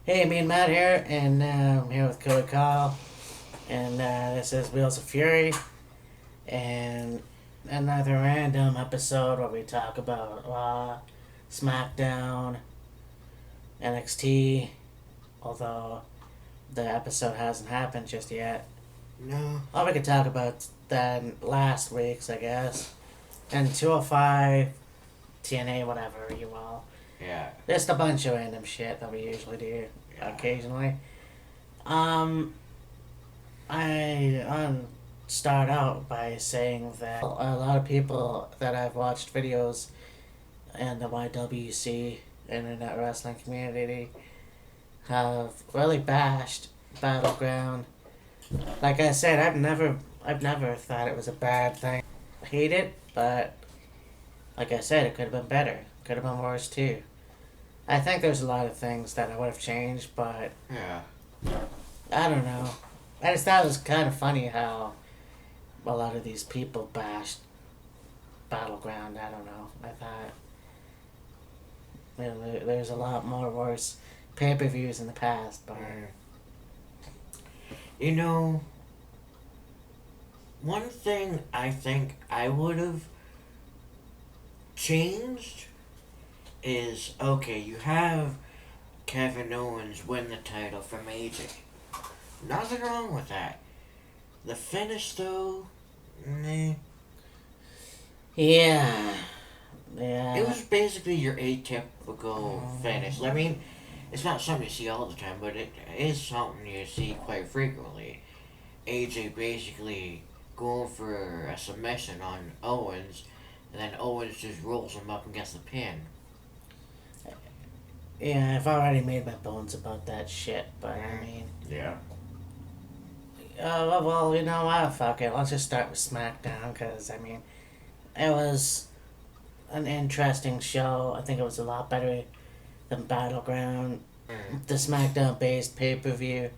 Hey, me and Matt here, and I'm here with Cody Kyle, and this is Wheels of Fury, and another random episode where we talk about Raw, SmackDown, NXT, although the episode hasn't happened just yet. No. Or we could talk about that in last week's, I guess, and 205, TNA, whatever you will. Yeah. Just a bunch of random shit that we usually do occasionally. I start out by saying that a lot of people that I've watched videos in the YWC internet wrestling community have really bashed Battleground. Like I said, I've never thought it was a bad thing. I hate it, but like I said, it could have been better. Could have been worse too. I think there's a lot of things that I would have changed, but Yeah. I don't know. I just thought it was kind of funny how a lot of these people bashed Battleground. I don't know. I thought there's a lot more worse pay-per-views in the past, but You know, one thing I think I would have changed is okay, you have Kevin Owens win the title from AJ. Nothing wrong with that. The finish, though, meh. yeah. It was basically your atypical finish. I mean, it's not something you see all the time, but it is something you see quite frequently. AJ basically going for a submission on Owens, and then Owens just rolls him up and gets the pin. Yeah, I've already made my bones about that shit, but I mean, Yeah. well, you know what? Fuck it. Let's just start with SmackDown, because I mean, it was an interesting show. I think it was a lot better than Battleground, the SmackDown based pay per view.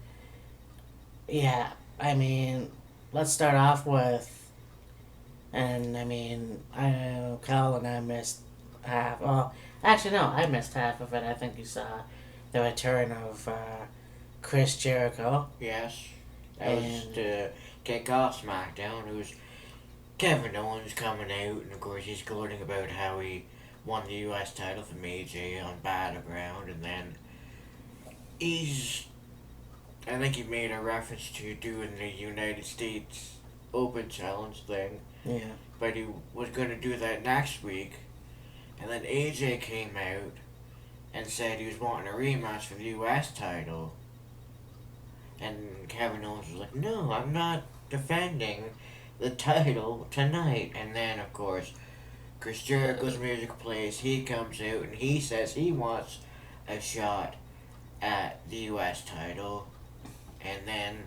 Yeah, I mean, let's start off with, and I mean, I know Kyle and I missed half. Well, actually, no, I missed half of it. I think you saw the return of Chris Jericho. Yes. That was And- to kick off SmackDown. It was Kevin Owens coming out, and of course he's gloating about how he won the U.S. title from AJ on Battleground, and then I think he made a reference to doing the United States Open Challenge thing, Yeah. but he was going to do that next week, and then AJ came out and said he was wanting a rematch for the U.S. title, and Kevin Owens was like, no, I'm not defending the title tonight. And then, of course, Chris Jericho's music plays, he comes out and he says he wants a shot at the U.S. title. And then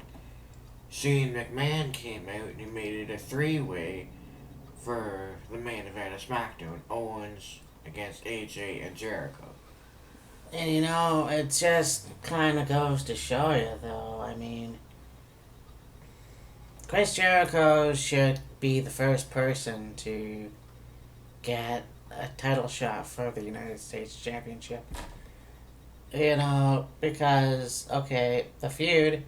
Shane McMahon came out and he made it a three-way for the main event of SmackDown. Owens against AJ and Jericho. And you know, it just kind of goes to show you, though. I mean, Chris Jericho should be the first person to get a title shot for the United States Championship. You know, because, okay, the feud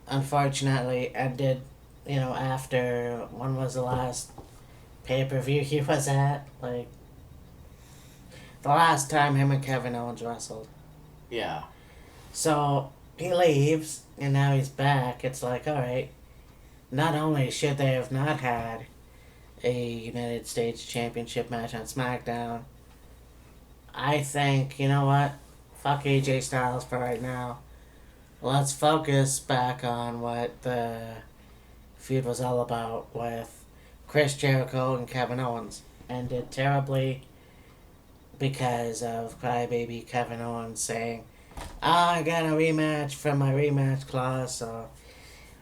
unfortunately ended, you know, after, when was the last pay-per-view he was at? Like, the last time him and Kevin Owens wrestled. Yeah. So he leaves, and now he's back. It's like, alright, not only should they have not had a United States Championship match on SmackDown, I think, you know what? Fuck AJ Styles for right now. Let's focus back on what the feud was all about with Chris Jericho and Kevin Owens. Ended terribly because of crybaby Kevin Owens saying, I got a rematch from my rematch clause, so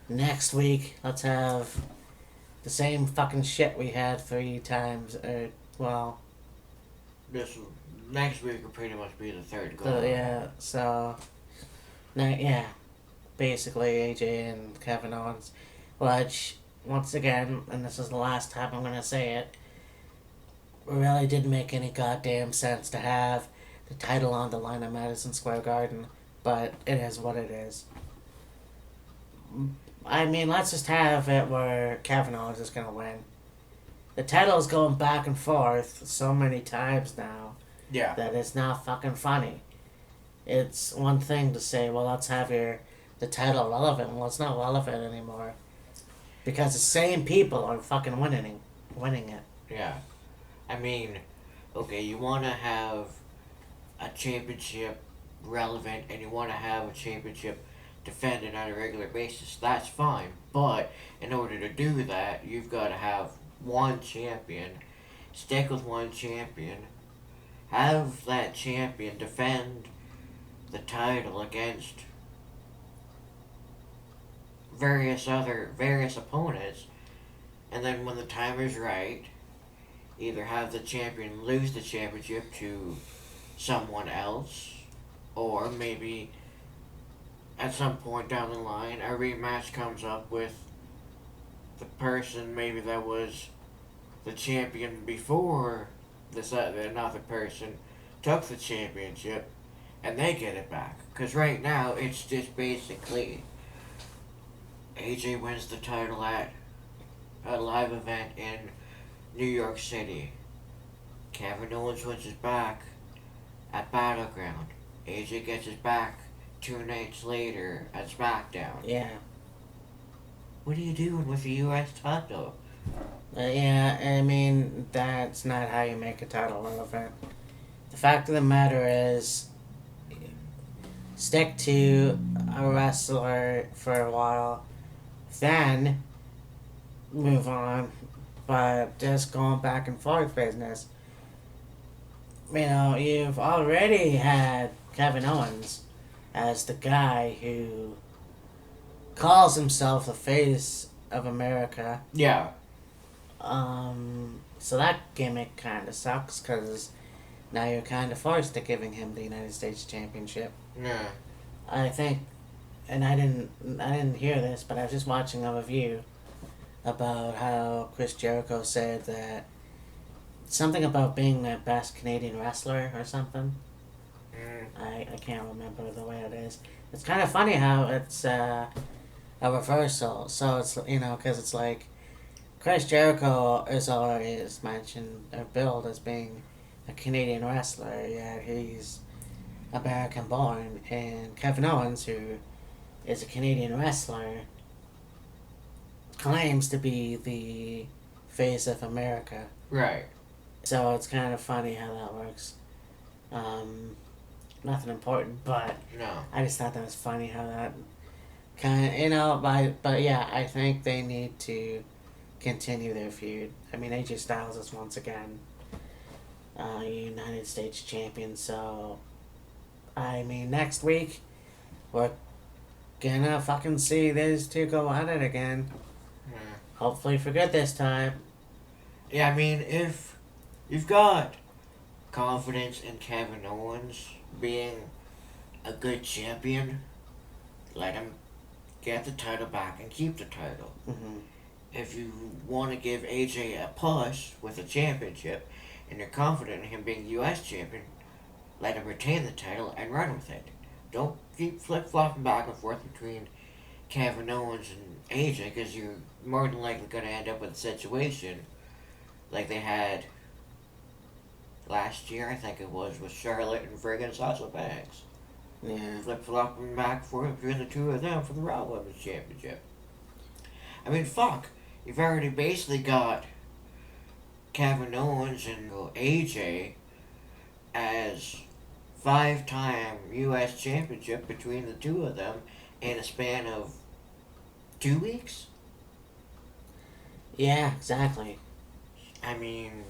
next week let's have the same fucking shit we had 3 times. Well, This next week will pretty much be the third goal. yeah, so, yeah, basically AJ and Kevin Owens, which, once again, and this is the last time I'm gonna say it, really didn't make any goddamn sense to have the title on the line at Madison Square Garden, but it is what it is. I mean, let's just have it where Kevin Owens is going to win. The title's going back and forth so many times now Yeah. that it's not fucking funny. It's one thing to say, well, let's have the title relevant. Well, it's not relevant anymore. Because the same people are fucking winning it. Yeah. I mean, okay, you want to have a championship relevant and you want to have a championship defended on a regular basis, that's fine. But in order to do that, you've got to have one champion, stick with one champion, have that champion defend the title against various opponents, and then when the time is right, either have the champion lose the championship to someone else, or maybe at some point down the line a rematch comes up with the person maybe that was the champion before another person took the championship and they get it back. Because right now it's just basically AJ wins the title at a live event in New York City. Kevin Owens wins his back at Battleground. AJ gets his back 2 nights later at Smackdown. Yeah. What are you doing with the U.S. title? Yeah, I mean, that's not how you make a title relevant. The fact of the matter is, stick to a wrestler for a while, then move on. But just going back and forth business, you know, you've already had Kevin Owens as the guy who calls himself the face of America. Yeah. So that gimmick kind of sucks because now you're kind of forced to giving him the United States Championship. Yeah. I think, and I didn't hear this, but I was just watching a review about how Chris Jericho said that something about being the best Canadian wrestler or something. I can't remember the way it is. It's kind of funny how it's a reversal. So it's, you know, because it's like Chris Jericho is always mentioned or billed as being a Canadian wrestler, yet he's American born, and Kevin Owens, who is a Canadian wrestler, claims to be the face of America. Right. So it's kind of funny how that works. Nothing important, but No. I just thought that was funny how that kind of, you know, but yeah, I think they need to continue their feud. I mean, AJ Styles is once again United States champion, so I mean, next week we're gonna fucking see these two go at it again. Yeah. Hopefully for good this time. Yeah, I mean, if you've got confidence in Kevin Owens being a good champion, let him get the title back and keep the title. Mm-hmm. If you want to give AJ a push with a championship and you're confident in him being U.S. champion, let him retain the title and run with it. Don't keep flip-flopping back and forth between Kevin Owens and AJ, because you're more than likely going to end up with a situation like they had last year, I think it was, with Charlotte and friggin' Sasha Banks. Yeah. Flip-flopping back and forth between the two of them for the Raw Women's Championship. I mean, fuck. You've already basically got Kevin Owens and AJ as 5-time U.S. championship between the two of them in a span of 2 weeks? Yeah, exactly. I mean,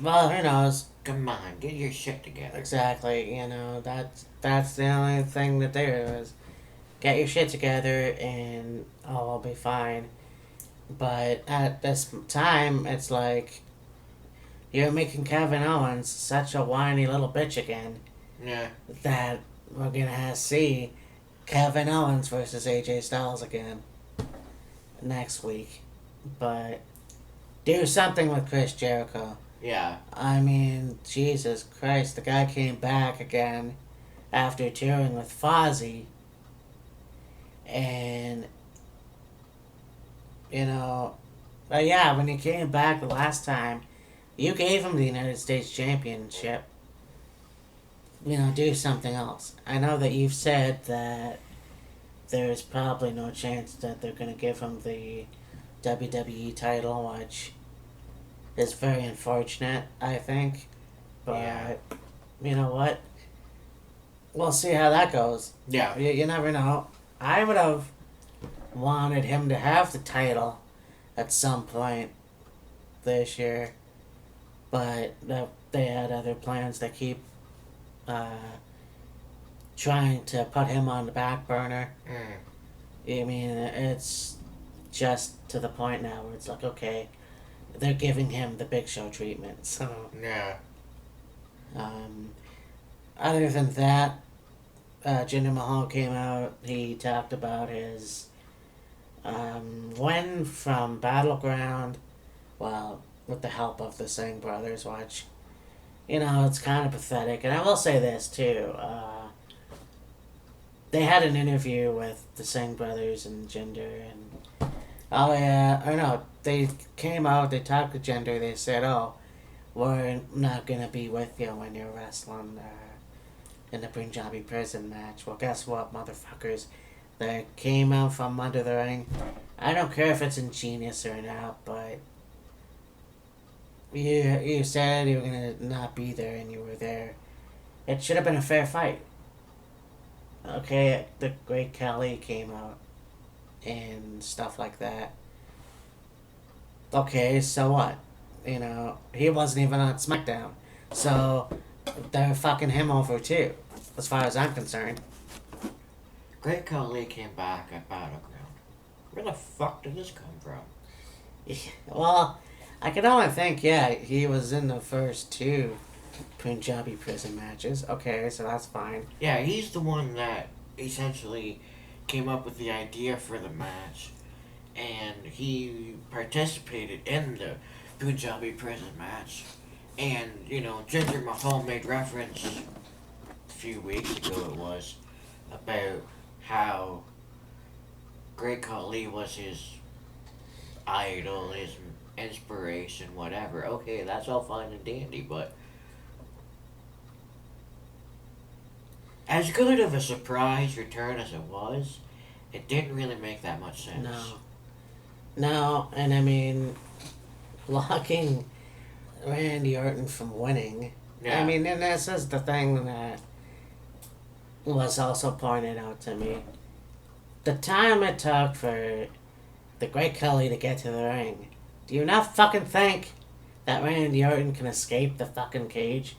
well, who knows? come on, get your shit together. Exactly, you know, that's the only thing to do is get your shit together and all will be fine. But at this time, it's like you're making Kevin Owens such a whiny little bitch again Yeah. that we're gonna see Kevin Owens versus AJ Styles again next week. But do something with Chris Jericho. Yeah. I mean, Jesus Christ, the guy came back again after touring with Fozzy. And, you know, yeah, when he came back the last time, you gave him the United States Championship. You know, do something else. I know that you've said that there's probably no chance that they're going to give him the WWE title, which is very unfortunate, I think. But, Yeah. you know what? We'll see how that goes. Yeah. You never know. I would have wanted him to have the title at some point this year, but they had other plans that keep trying to put him on the back burner. I mean, it's just to the point now where it's like, okay, they're giving him the Big Show treatment. So, Yeah. other than that, Jinder Mahal came out. He talked about his win from Battleground. Well, with the help of the Singh brothers, which, you know, it's kind of pathetic. And I will say this too. They had an interview with the Singh brothers and Jinder, and they came out. They talked to Jinder. They said, "Oh, we're not gonna be with you when you're wrestling in the Punjabi prison match." Well, guess what, motherfuckers? They came out from under the ring. I don't care if it's ingenious or not, but you said you were gonna not be there, and you were there. It should have been a fair fight. Okay, the great Khali came out and stuff like that. Okay, so what? You know, he wasn't even on SmackDown. So they're fucking him over too, as far as I'm concerned. Great Khali came back at Battleground. Where the fuck did this come from? Well, I can only think, yeah, he was in the first two Punjabi prison matches. Okay, so that's fine. Yeah, he's the one that essentially came up with the idea for the match, and he participated in the Punjabi prison match. And, you know, Jinder Mahal made reference a few weeks ago, it was, about how Great Khali was his idol, his inspiration, whatever. Okay, that's all fine and dandy, but as good of a surprise return as it was, it didn't really make that much sense. No, and I mean, blocking Randy Orton from winning. Yeah. I mean, and this is the thing that was also pointed out to me. The time it took for the Great Khali to get to the ring. Do you not fucking think that Randy Orton can escape the fucking cage?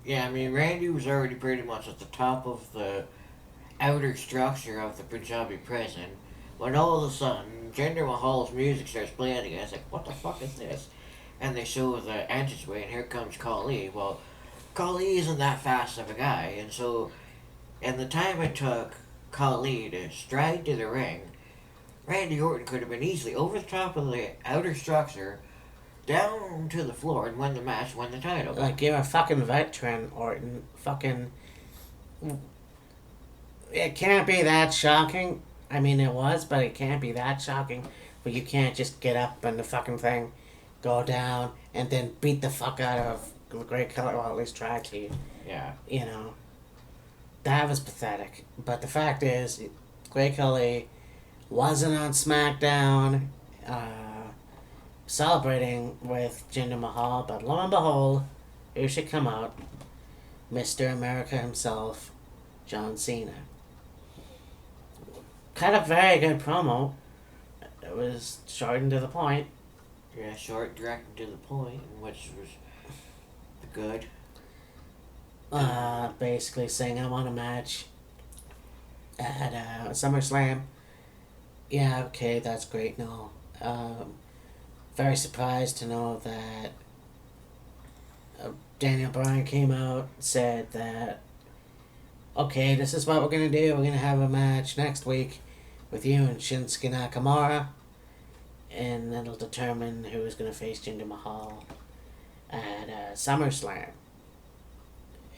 Yeah, I mean, Randy was already pretty much at the top of the outer structure of the Punjabi prison when all of a sudden Jinder Mahal's music starts playing again. It's like, what the fuck is this? And they show the entranceway, and here comes Khali. Well, Khali isn't that fast of a guy, and so in the time it took Khali to stride to the ring, Randy Orton could have been easily over the top of the outer structure, down to the floor, and win the match, win the title. Like, you're a fucking veteran, Orton. Fucking. It can't be that shocking. I mean, it was, but it can't be that shocking. But you can't just get up and the fucking thing, go down, and then beat the fuck out of the Great Khali. Well, at least try to. Yeah. You know. That was pathetic. But the fact is, Great Khali wasn't on SmackDown celebrating with Jinder Mahal, but lo and behold, here should come out Mr. America himself, John Cena. Cut a very good promo. It was short and to the point. Yeah, short, direct, and to the point, which was good. Basically saying I want a match at SummerSlam. Yeah, okay, that's great. No, very surprised to know that Daniel Bryan came out, said that, okay, this is what we're gonna do. We're gonna have a match next week with you and Shinsuke Nakamura, and that'll determine who is gonna face Jinder Mahal at SummerSlam.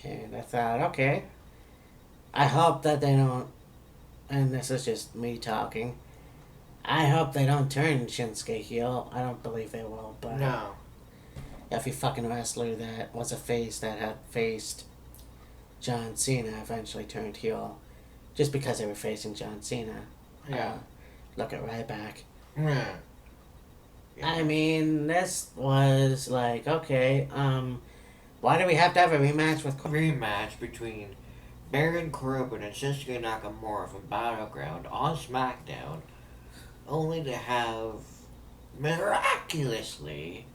And I thought, okay, I hope that they don't, and this is just me talking, I hope they don't turn Shinsuke heel. I don't believe they will, but No. every fucking wrestler that was a face that had faced John Cena eventually turned heel just because they were facing John Cena. Yeah. Look at Ryback. Yeah. I mean, this was like, okay, why do we have to have a rematch with Rematch between Baron Corbin and Shinsuke Nakamura from Battleground on SmackDown, only to have miraculously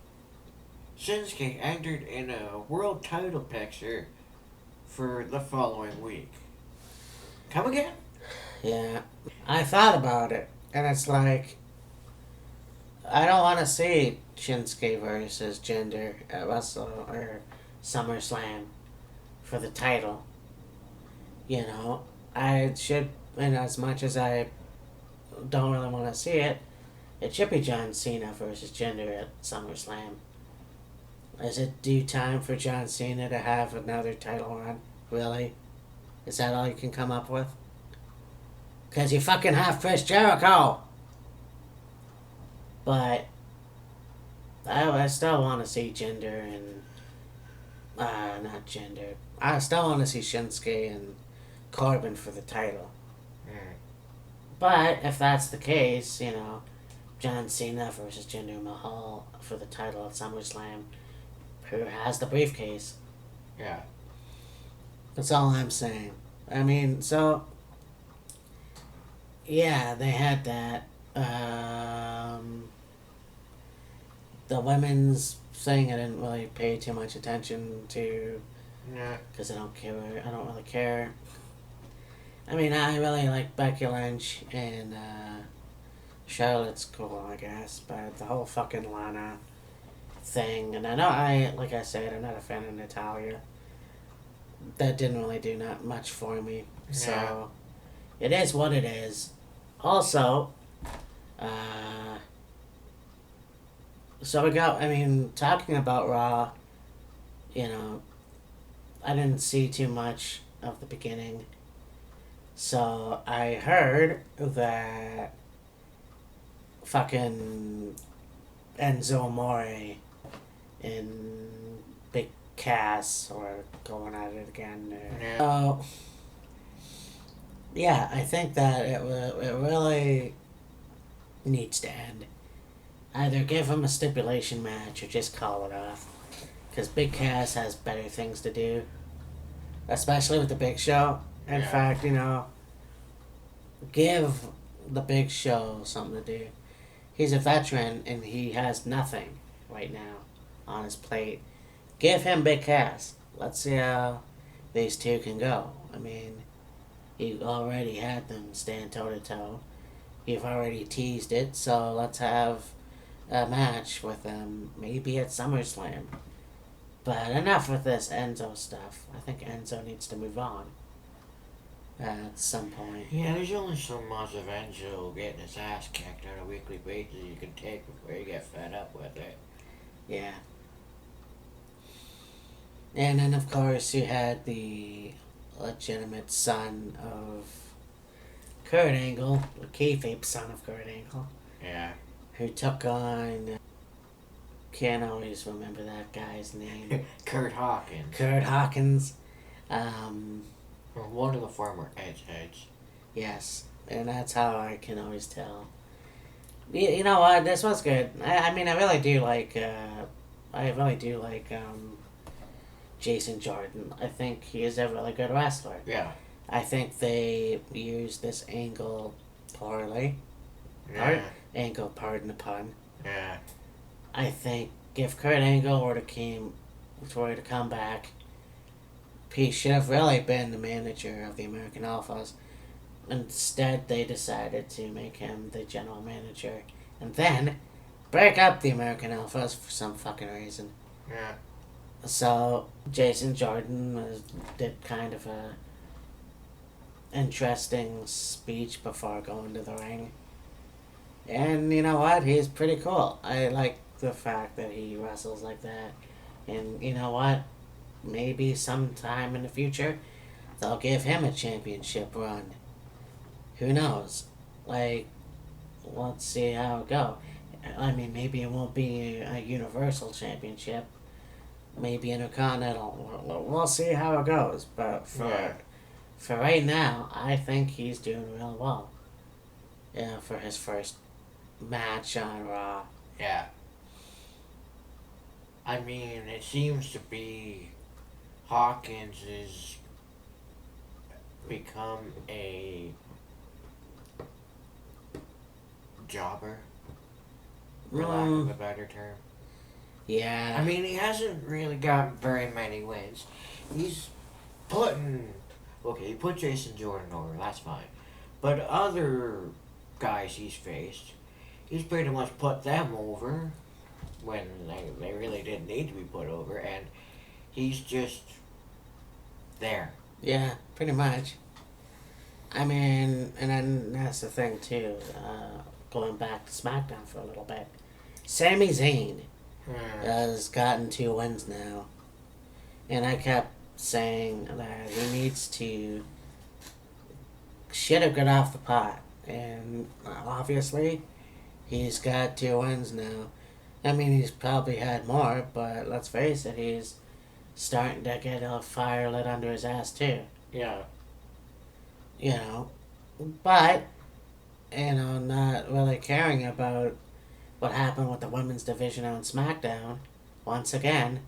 Shinsuke entered in a world title picture for the following week. Come again? Yeah. I thought about it, and it's like, I don't want to see Shinsuke versus Jinder at Wrestle or SummerSlam for the title. You know, I should, and as much as I don't really want to see it, it should be John Cena versus Jinder at SummerSlam. Is it due time for John Cena to have another title run? Really? Is that all you can come up with? Because you fucking have Chris Jericho! But I still want to see Jinder and not Jinder. I still want to see Shinsuke and Corbin for the title. But if that's the case, you know, John Cena versus Jinder Mahal for the title at SummerSlam, who has the briefcase? Yeah. That's all I'm saying. I mean, so yeah, they had that. The women's thing, I didn't really pay too much attention to Yeah. because I don't care. I don't really care. I mean, I really like Becky Lynch and Charlotte's cool, I guess, but the whole fucking Lana thing, and I know like I said, I'm not a fan of Natalia. That didn't really do not much for me. Yeah. So it is what it is. Also, so we got, I mean, talking about Raw, you know, I didn't see too much of the beginning. So I heard that fucking Enzo Amore and Big Cass are going at it again. Yeah. So, yeah, I think that it really needs to end. Either give him a stipulation match or just call it off. Because Big Cass has better things to do. Especially with the Big Show. In Yeah. fact, you know, give the Big Show something to do. He's a veteran and he has nothing right now on his plate. Give him Big Cass. Let's see how these two can go. I mean, you already had them stand toe to toe. You've already teased it, so let's have a match with them maybe at SummerSlam. But enough with this Enzo stuff. I think Enzo needs to move on at some point. Yeah, there's only so much of Enzo getting his ass kicked on a weekly basis you can take before you get fed up with it. Yeah. And then, of course, you had the legitimate son of Kurt Angle, the kayfabe son of Kurt Angle, Yeah. who took on, can't always remember that guy's name, Kurt Hawkins. Kurt Hawkins. One of the former Edge heads. Yes, and that's how I can always tell. You know what? This was good. I mean, I really do like. Jason Jordan. I think he is a really good wrestler. Yeah. I think they used this angle poorly. Yeah. Pardon the pun. Yeah. I think if Kurt Angle were to come back, he should have really been the manager of the American Alphas. Instead, they decided to make him the general manager and then break up the American Alphas for some fucking reason. Yeah. So, Jason Jordan did kind of a interesting speech before going to the ring. And you know what? He's pretty cool. I like the fact that he wrestles like that. And you know what? Maybe sometime in the future, they'll give him a championship run. Who knows? Like, let's see how it go. I mean, maybe it won't be a Universal Championship. Maybe Intercontinental. We'll see how it goes. But for right now, I think he's doing real well. Yeah, for his first match on Raw. Yeah. I mean, it seems to be Hawkins has become a jobber, for lack of a better term. Yeah. I mean, he hasn't really gotten very many wins. He's putting... Okay, he put Jason Jordan over, that's fine. But other guys he's faced, he's pretty much put them over when they really didn't need to be put over, and he's just there. Yeah, pretty much. I mean, and then that's the thing too, going back to SmackDown for a little bit. Sami Zayn has gotten 2 wins now. And I kept saying that he needs to shit or get off the pot. And obviously, he's got 2 wins now. I mean, he's probably had more, but let's face it, he's starting to get a fire lit under his ass too. Yeah. You know, but, not really caring about what happened with the women's division on SmackDown. Once again,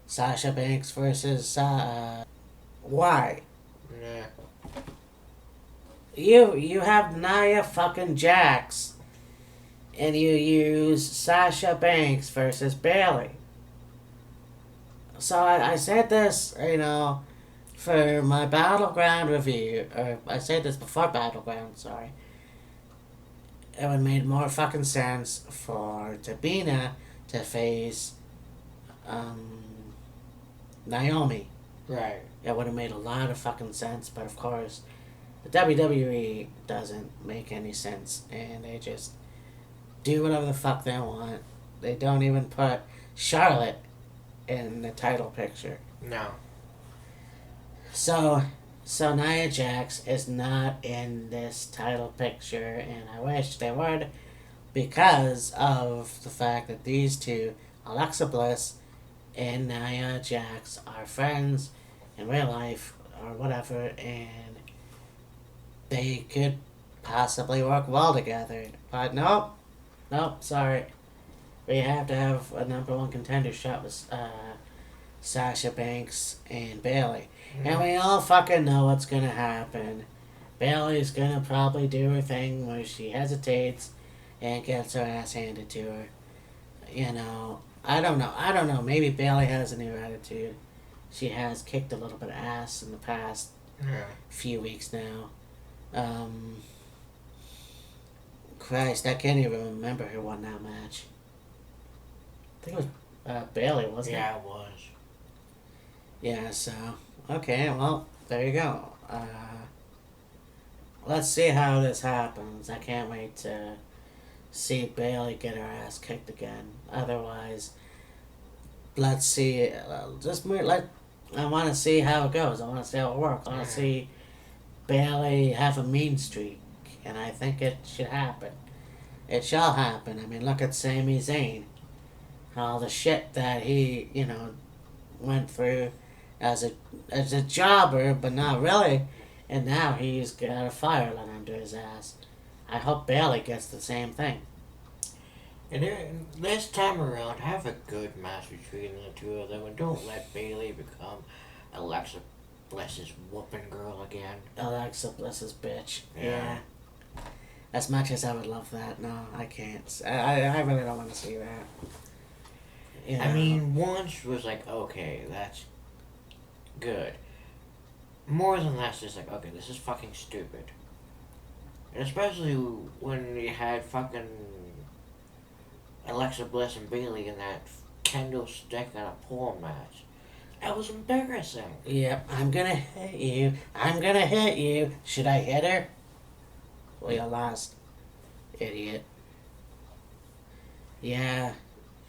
Sasha Banks versus, why? Yeah. You have Nia fucking Jax, and you use Sasha Banks versus Bayley. So I said this, for my Battleground review, or I said this before Battleground, sorry. It would have made more fucking sense for Tabina to face, Naomi. Right. It would have made a lot of fucking sense, but of course, the WWE doesn't make any sense, and they just do whatever the fuck they want. They don't even put Charlotte in the title picture. No. So Nia Jax is not in this title picture, and I wish they would, because of the fact that these two, Alexa Bliss and Nia Jax, are friends in real life or whatever, and they could possibly work well together. But nope, sorry. We have to have a number 1 contender shot with Sasha Banks and Bayley. And we all fucking know what's gonna happen. Bayley's gonna probably do her thing where she hesitates and gets her ass handed to her. I don't know. Maybe Bayley has a new attitude. She has kicked a little bit of ass in the past few weeks now. Christ, I can't even remember who won that match. I think it was Bayley, wasn't it? Yeah, it was. Yeah, so, okay, well, there you go. Let's see how this happens. I can't wait to see Bayley get her ass kicked again. Otherwise, let's see, I want to see how it goes. I want to see how it works. I want to see Bayley have a mean streak, and I think it should happen. It shall happen. I mean, look at Sami Zayn. All the shit that he, went through as a jobber, but not really. And now he's got a fire lit under his ass. I hope Bayley gets the same thing. And this time around, have a good match between the two of them, and don't let Bayley become Alexa Bliss's whooping girl again. Alexa Bliss's bitch. Yeah. As much as I would love that, no, I can't. I really don't want to see that. I mean, once was like, okay, that's good. More than that's just like, okay, this is fucking stupid. And especially when you had fucking Alexa Bliss and Bayley in that kendo stick and a pole match. That was embarrassing. Yep, I'm gonna hit you. Should I hit her? Well, you lost, idiot. Yeah,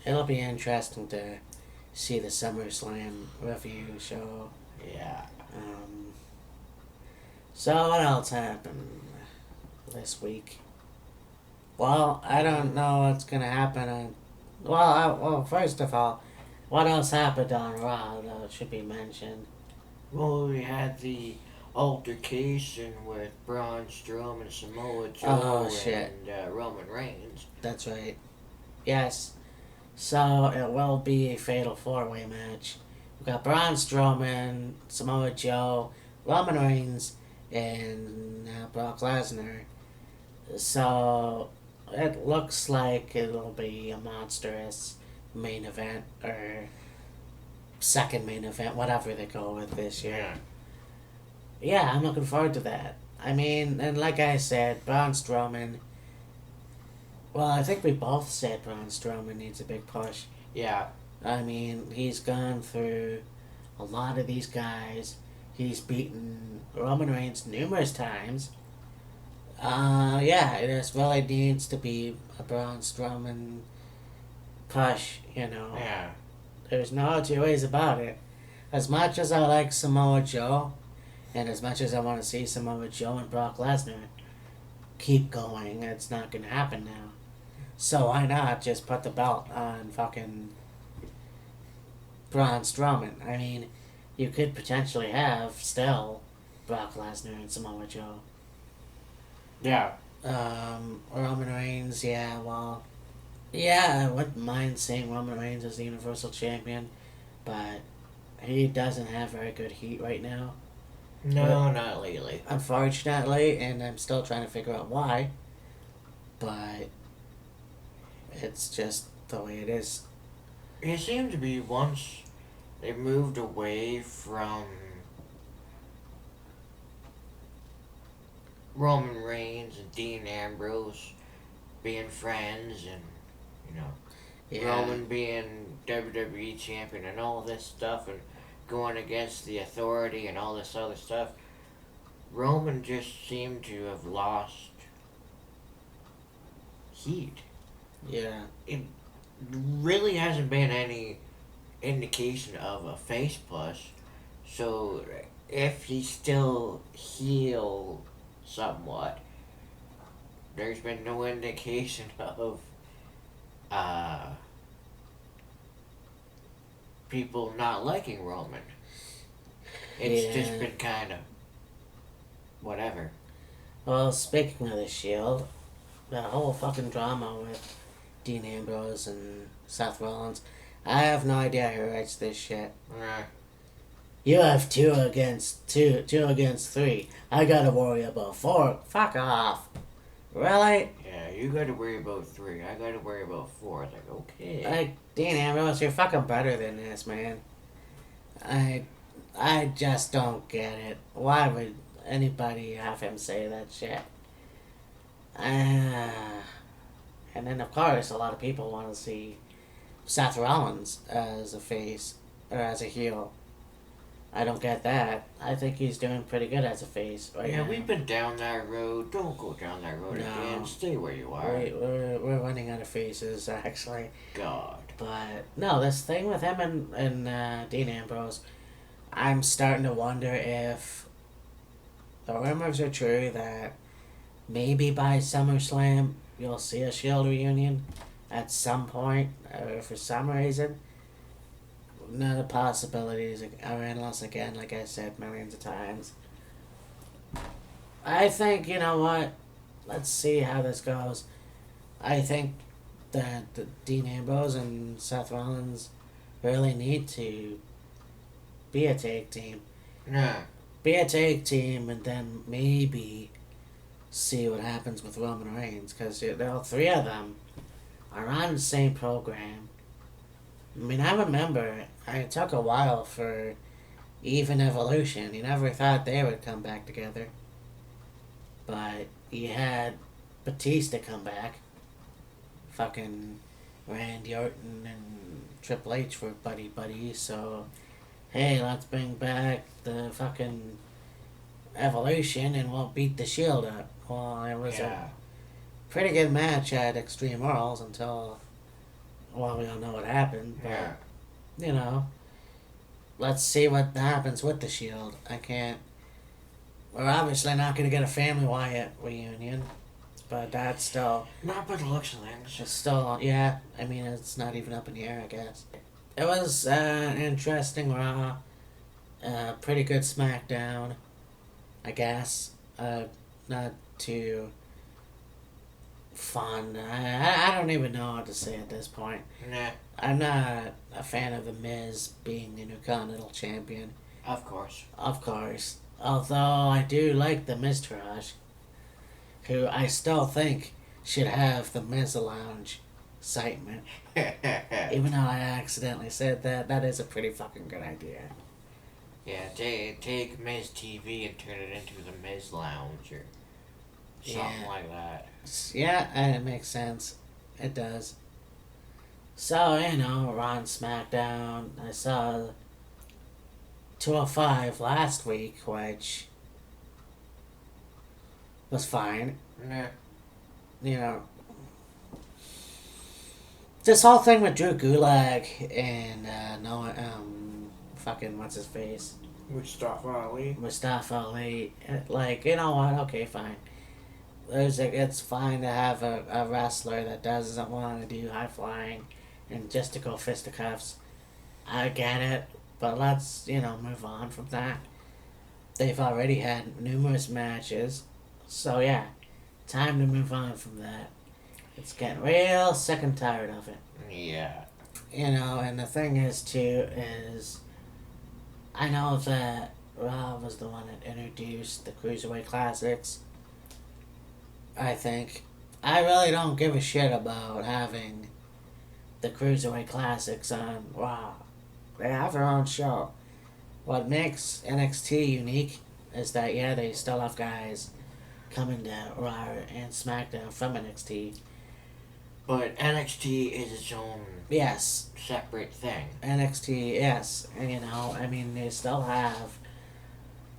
it'll be interesting to see the SummerSlam review show. Yeah. So what else happened this week? Well, I don't know what's gonna happen on. Well, first of all, what else happened on Raw that should be mentioned? Well, we had the altercation with Braun Strowman, Samoa Oh Joe, shit, and Roman Reigns. that's right. Yes. So it will be a fatal four-way match. We've got Braun Strowman, Samoa Joe, Roman Reigns, and now Brock Lesnar. So it looks like it'll be a monstrous main event or second main event, whatever they go with this year. Yeah, I'm looking forward to that. I mean, and like I said, Braun Strowman. Well, I think we both said Braun Strowman needs a big push. Yeah. I mean, he's gone through a lot of these guys. He's beaten Roman Reigns numerous times. Yeah, it just really needs to be a Braun Strowman push, you know. Yeah. There's no two ways about it. As much as I like Samoa Joe, and as much as I want to see Samoa Joe and Brock Lesnar keep going, it's not going to happen now. So why not just put the belt on fucking Braun Strowman? I mean, you could potentially have still Brock Lesnar and Samoa Joe. Yeah. Roman Reigns, yeah, well, yeah, I wouldn't mind seeing Roman Reigns as the Universal Champion, but he doesn't have very good heat right now. No, not lately. Unfortunately, and I'm still trying to figure out why, but it's just the way it is. It seemed to be once they moved away from Roman Reigns and Dean Ambrose being friends and, you know, Yeah. Roman being WWE champion and all this stuff and going against the authority and all this other stuff, Roman just seemed to have lost heat. Yeah. It really hasn't been any indication of a face push, so if he's still heel somewhat, there's been no indication of people not liking Roman. It's just Yeah. been kind of whatever. Well, speaking of the Shield, the whole fucking drama with Dean Ambrose and Seth Rollins, I have no idea who writes this shit. You have two against three. I gotta worry about four. Fuck off. Really? Yeah, you gotta worry about 3. I gotta worry about 4. It's like, okay. Like, Dean Ambrose, you're fucking better than this, man. I just don't get it. Why would anybody have him say that shit? And then, of course, a lot of people want to see Seth Rollins as a face, or as a heel. I don't get that. I think he's doing pretty good as a face right Yeah, now. we've been down that road. Don't go down that road No. again. Stay where you are. We're running out of faces, actually. God. But, no, this thing with him and Dean Ambrose, I'm starting to wonder if the rumors are true that maybe by SummerSlam you'll see a Shield reunion at some point, or for some reason. None of the possibilities are endless again, like I said millions of times. I think, you know what? Let's see how this goes. I think that Dean Ambrose and Seth Rollins really need to be a tag team. Yeah. Be a tag team and then maybe see what happens with Roman Reigns, because all three of them are on the same program. I mean, I remember it took a while for Even Evolution. You never thought they would come back together. But you had Batista come back. Fucking Randy Orton and Triple H were buddies, so hey, let's bring back the fucking Evolution and we'll beat the Shield up. Well, it was a pretty good match at Extreme Rules until, well, we all know what happened. But, Yeah. you know, let's see what happens with the Shield. I can't We're obviously not going to get a Family Wyatt reunion, but that's still... Not by the looks of things. It's still, yeah, I mean, it's not even up in the air, I guess. It was an interesting Raw, pretty good SmackDown, I guess. Not too fun. I don't even know what to say at this point. Nah. I'm not a fan of The Miz being the Intercontinental Champion. Of course. Of course. Although I do like the Miztourage, who I still think should have the Miz Lounge segment. Even though I accidentally said that, that is a pretty fucking good idea. Yeah, take Miz TV and turn it into the Miz Lounge or something like that. Yeah, and it makes sense. It does. So, you know, Raw and SmackDown. I saw 205 last week, which was fine. Nah. You know, this whole thing with Drew Gulak and fucking what's his face, Mustafa Ali. Mustafa Ali. Like, you know what? Okay, fine. It's fine to have a wrestler that doesn't want to do high flying and just to go fisticuffs. I get it, but let's move on from that. They've already had numerous matches, so yeah, time to move on from that. It's getting real sick and tired of it. Yeah. And the thing is too is, I know that Rob was the one that introduced the Cruiserweight Classics. I think. I really don't give a shit about having the Cruiserweight Classics on Raw. They have their own show. What makes NXT unique is that, yeah, they still have guys coming to Raw and SmackDown from NXT. But NXT is its own separate thing. NXT, yes. And, I mean, they still have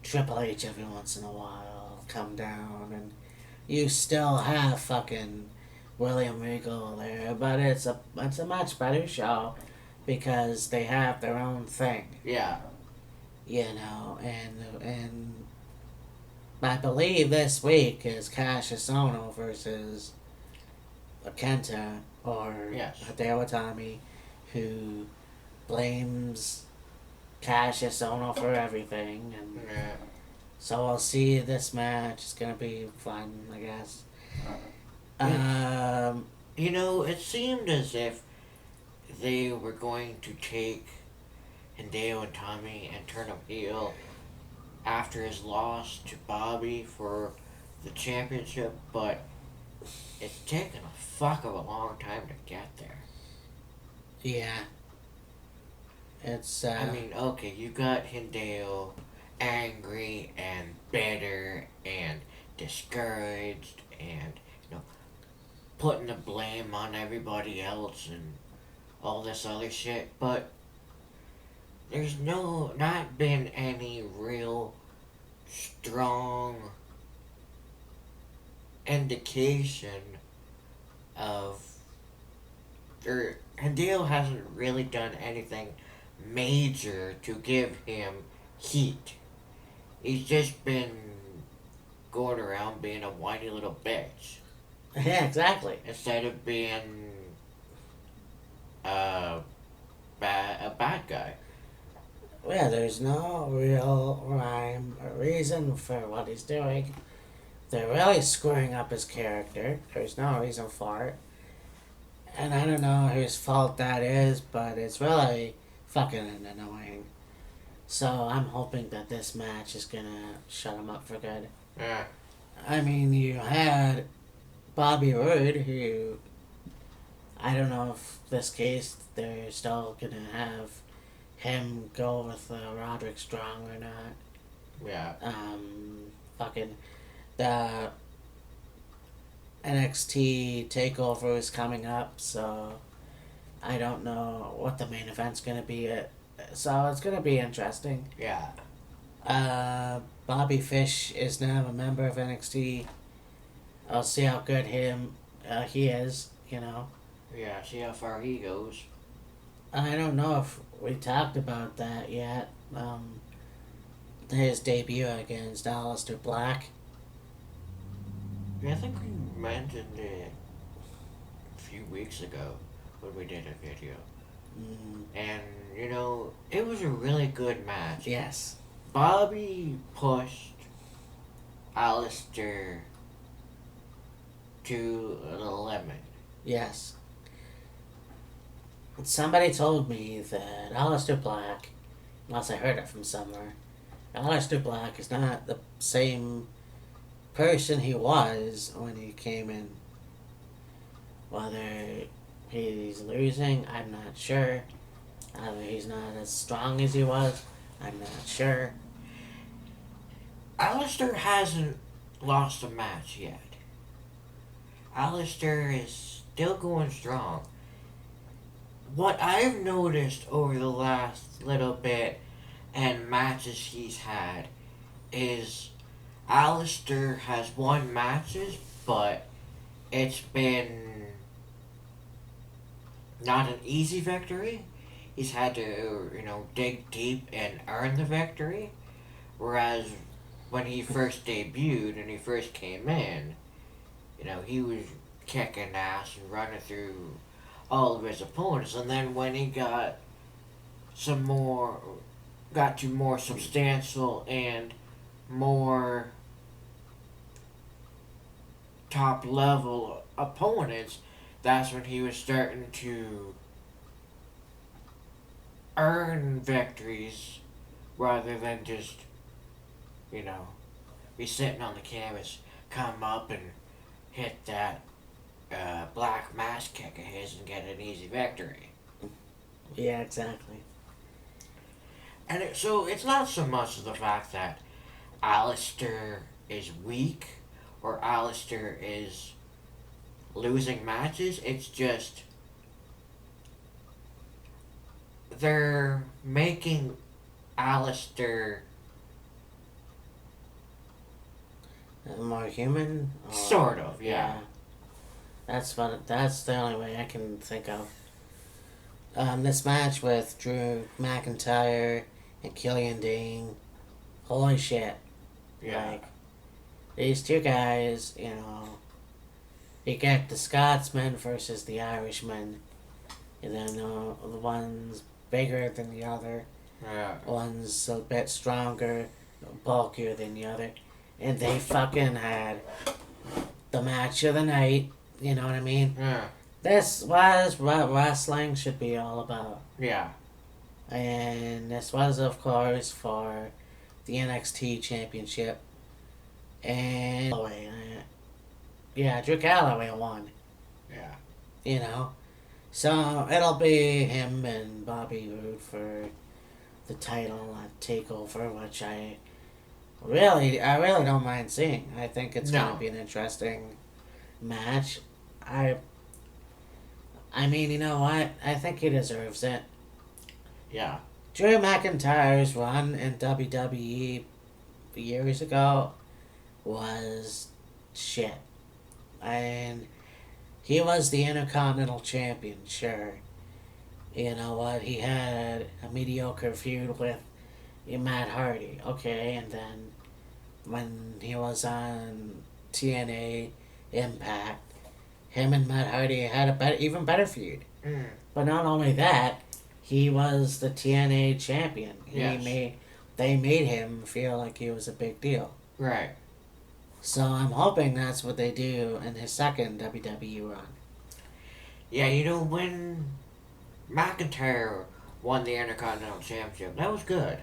Triple H every once in a while come down, and you still have fucking William Regal there, but it's a much better show because they have their own thing. Yeah. And I believe this week is Cassius Ohno versus Kenta or Hideo Itami, who blames Cassius Ohno for everything, and so we'll see this match. It's gonna be fun, I guess. It seemed as if they were going to take Hideo and Tommy and turn him heel after his loss to Bobby for the championship, but it's taken a fuck of a long time to get there. Yeah. It's, I mean, okay, you got Hideo angry and bitter and discouraged and, putting the blame on everybody else and all this other shit, but there's not been any real strong indication of, Hideo hasn't really done anything major to give him heat. He's just been going around being a whiny little bitch. Yeah, exactly. Instead of being a bad guy. Yeah, there's no real rhyme or reason for what he's doing. They're really screwing up his character. There's no reason for it. And I don't know whose fault that is, but it's really fucking annoying. So I'm hoping that this match is gonna shut him up for good. Yeah. I mean, you had Bobby Roode, who I don't know if this case they're still gonna have him go with Roderick Strong or not. Yeah. Fucking the NXT takeover is coming up, so I don't know what the main event's gonna be. So it's gonna be interesting. Yeah. Bobby Fish is now a member of NXT. I'll see how good he is. Yeah. See how far he goes. I don't know if we talked about that yet. his debut against Alistair Black. Yeah, I think we mentioned it a few weeks ago when we did a video. And, it was a really good match. Yes. Bobby pushed Alistair to the limit. Yes. Somebody told me that Alistair Black, unless I heard it from somewhere, Alistair Black is not the same person he was when he came in. Whether he's losing, I'm not sure. Whether he's not as strong as he was, I'm not sure. Alistair hasn't lost a match yet. Alistair is still going strong. What I've noticed over the last little bit and matches he's had is Alistair has won matches, but it's been not an easy victory. He's had to, dig deep and earn the victory. Whereas when he first debuted and he first came in, he was kicking ass and running through all of his opponents. And then when he got to more substantial and more top level opponents, that's when he was starting to earn victories rather than just, be sitting on the canvas, come up and hit that black mass kick of his and get an easy victory. Yeah, exactly. And so it's not so much of the fact that Alistair is weak or Alistair is losing matches. It's just they're making Alistair more human? Sort of, yeah. That's the only way I can think of. This match with Drew McIntyre and Killian Dane, holy shit. Yeah. Like, these two guys, you get the Scotsman versus the Irishman. And then the one's bigger than the other. Yeah. One's a bit stronger, bulkier than the other. And they fucking had the match of the night. You know what I mean? Yeah. This was what wrestling should be all about. Yeah. And this was, of course, for the NXT Championship. And Drew Galloway won. Yeah. So it'll be him and Bobby Roode for the title at TakeOver, which I really don't mind seeing. I think it's going to be an interesting match. I mean, you know what? I think he deserves it. Yeah. Drew McIntyre's run in WWE years ago was shit. And he was the Intercontinental Champion, sure. You know what? He had a mediocre feud with Matt Hardy, okay, and then when he was on TNA Impact, him and Matt Hardy had a even better feud. Mm. But not only that, he was the TNA champion. Yes. They made him feel like he was a big deal. Right. So I'm hoping that's what they do in his second WWE run. Yeah, when McIntyre won the Intercontinental Championship, that was good.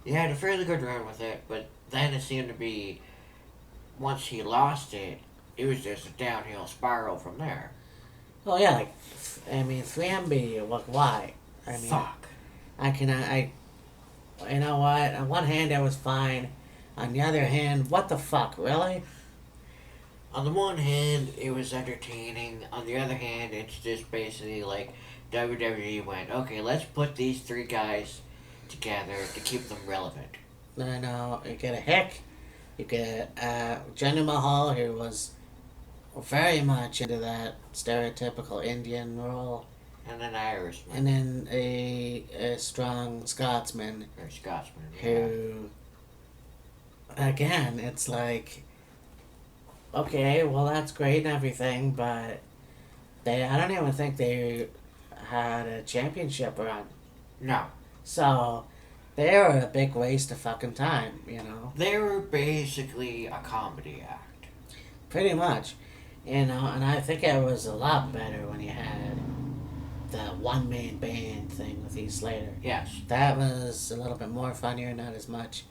He had a fairly good run with it, but then it seemed to be, once he lost it, it was just a downhill spiral from there. Well, yeah, 3MB, why? Fuck. You know what? On one hand, it was fine. On the other hand, what the fuck, really? On the one hand, it was entertaining. On the other hand, it's just basically like WWE went, okay, let's put these three guys together to keep them relevant. No, you get a Hick, you get Jinder Mahal, who was very much into that stereotypical Indian role. And an Irishman. And then a strong Scotsman. Or Scotsman, who again, it's like, okay, well, that's great and everything, but I don't even think they had a championship run. No. So, they were a big waste of fucking time, you know? They were basically a comedy act. Pretty much. You know, and I think it was a lot better when you had the one-man band thing with Heath Slater. Yes. That was a little bit more funnier, not as much.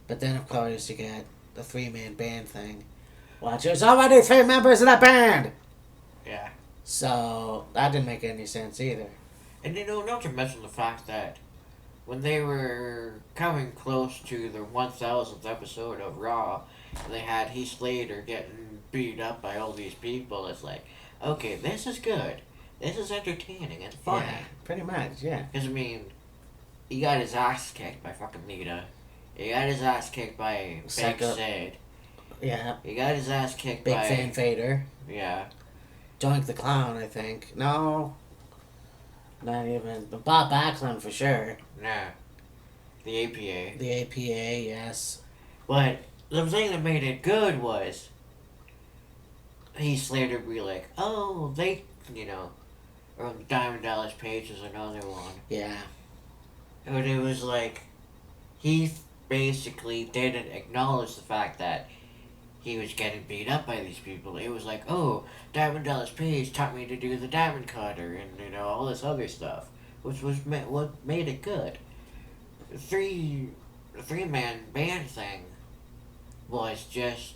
But then, of course, you got the three-man band thing. Which there's already three members of the band! Yeah. So, that didn't make any sense either. And not to mention the fact that when they were coming close to their 1000th episode of Raw, and they had Heath Slater getting beat up by all these people, it's like, okay, this is good. This is entertaining and funny. Yeah, pretty much, yeah. Because, I mean, he got his ass kicked by fucking Lita. He got his ass kicked by Big Sid. Yeah. He got his ass kicked Big by... Fan Vader. Yeah. Doink the Clown, I think. No. Not even. But Bob Backlund for sure. Nah. The APA. The APA, yes. But the thing that made it good was Heath Slater be like, oh, they, or Diamond Dallas Page is another one. Yeah. But it was like, Heath basically didn't acknowledge the fact that he was getting beat up by these people. It was like, oh, Diamond Dallas Page taught me to do the Diamond Cutter and, all this other stuff. Which was what made it good. The three-man band thing was just...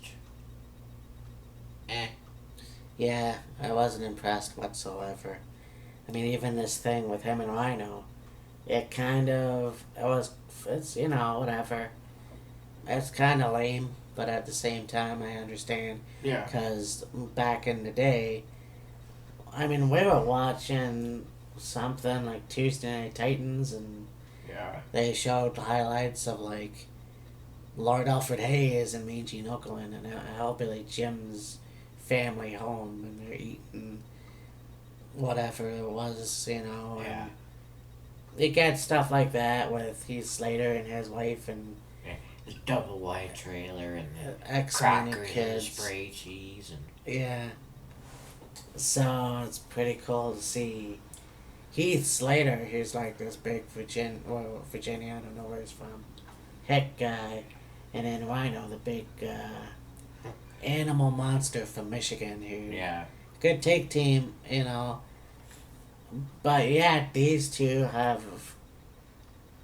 Yeah, I wasn't impressed whatsoever. I mean, even this thing with him and Rhino, it's, whatever. It's kind of lame, but at the same time, I understand. Yeah. Because back in the day, I mean, we were watching something like Tuesday Night Titans, and Yeah. they showed highlights of, like, Lord Alfred Hayes and Mean Gene Okerlund and Hellbilly Jim's family home, and they're eating whatever it was, Yeah. and you get stuff like that with Heath Slater and his wife and The double wide trailer and the X-Men crackers and the kids. spray cheese and... Yeah. So it's pretty cool to see Heath Slater, who's like this big Virginia, I don't know where he's from, hick guy, and then Rhino, the big animal monster from Michigan, who Yeah. good take team, But yeah, these two have.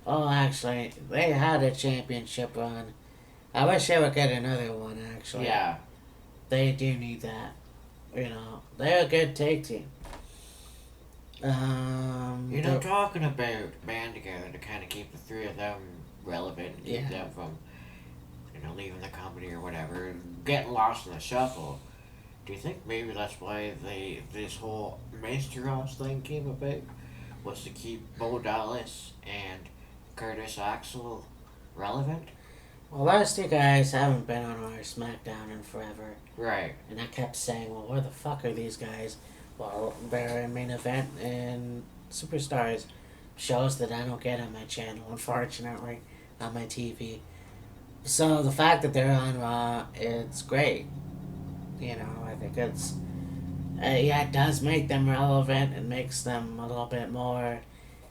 Oh, actually, they had a championship run. I wish they would get another one. Actually, Yeah. they do need that. They're a good take team. Talking about band together to kind of keep the three of them relevant and keep them from, leaving the company or whatever, getting lost in the shuffle. Do you think maybe that's why this whole Maesteros thing came about? Was to keep Bo Dallas and Curtis Axel relevant? Well, those two guys haven't been on our SmackDown in forever. Right. And I kept saying, well, where the fuck are these guys? Well, they're in main event and Superstars. Shows that I don't get on my channel, unfortunately, on my TV. So the fact that they're on Raw, it's great. I think it's... it does make them relevant. It makes them a little bit more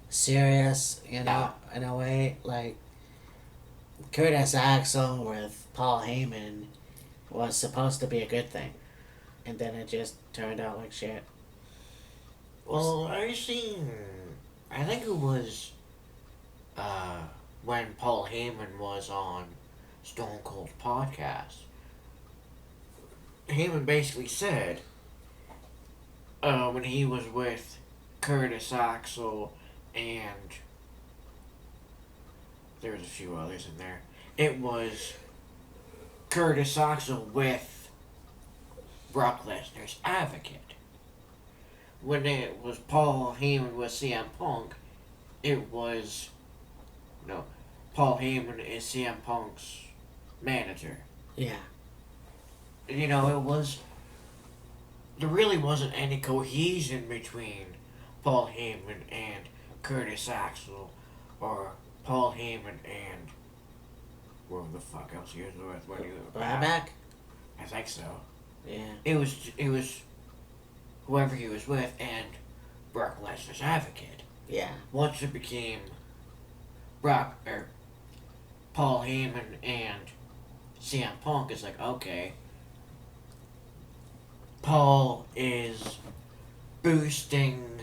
serious, in a way. Like, Curtis Axel with Paul Heyman was supposed to be a good thing. And then it just turned out like shit. Well, I think it was when Paul Heyman was on Stone Cold's podcast. Heyman basically said, when he was with Curtis Axel and there was a few others in there, it was Curtis Axel with Brock Lesnar's advocate. When it was Paul Heyman with CM Punk, it was, Paul Heyman is CM Punk's manager. Yeah. There really wasn't any cohesion between Paul Heyman and Curtis Axel, or Paul Heyman and whoever the fuck else he was with when he was back. I think so. Yeah. It was whoever he was with and Brock Lesnar's advocate. Yeah. Once it became Paul Heyman and CM Punk, it's like, okay, Paul is boosting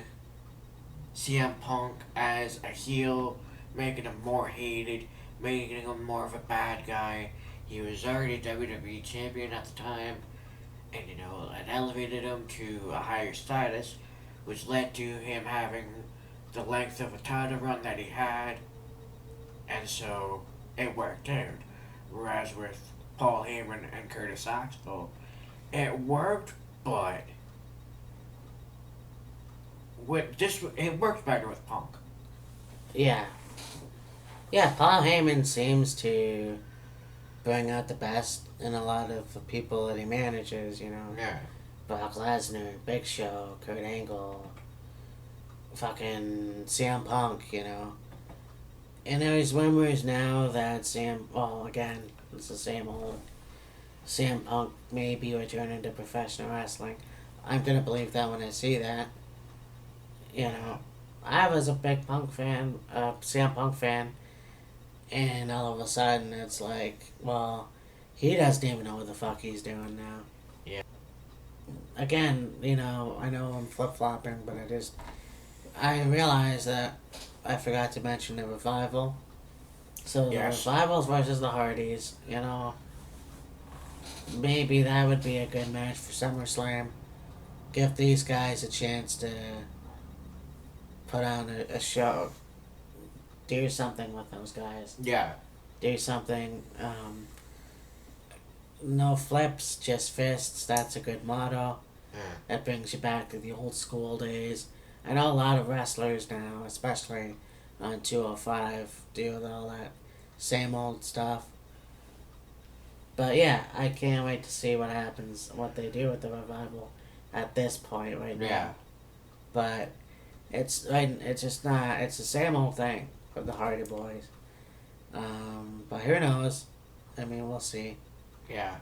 CM Punk as a heel, making him more hated, making him more of a bad guy. He was already WWE champion at the time, and it elevated him to a higher status, which led to him having the length of a title run that he had, and so it worked out. Whereas with Paul Heyman and Curtis Axel, it worked, but it worked better with Punk. Yeah. Yeah, Paul Heyman seems to bring out the best in a lot of the people that he manages, Yeah. Brock Lesnar, Big Show, Kurt Angle, fucking CM Punk, And there's rumors now that again, it's the same old CM Punk may be returning to professional wrestling. I'm gonna believe that when I see that. I was a big CM Punk fan, and all of a sudden it's like, well, he doesn't even know what the fuck he's doing now. Yeah. Again, I know I'm flip flopping, but I realized that I forgot to mention the Revival. So Yes. the Revivals versus the Hardys, maybe that would be a good match for SummerSlam. Give these guys a chance to put on a show. Do something with those guys. Yeah. Do something. No flips, just fists. That's a good motto. That brings you back to the old school days. I know a lot of wrestlers now, especially on 205, deal with all that same old stuff. But yeah, I can't wait to see what happens, what they do with the Revival at this point right now. Yeah. But it's just not. It's the same old thing with the Hardy Boys. But who knows? I mean, we'll see. Yeah.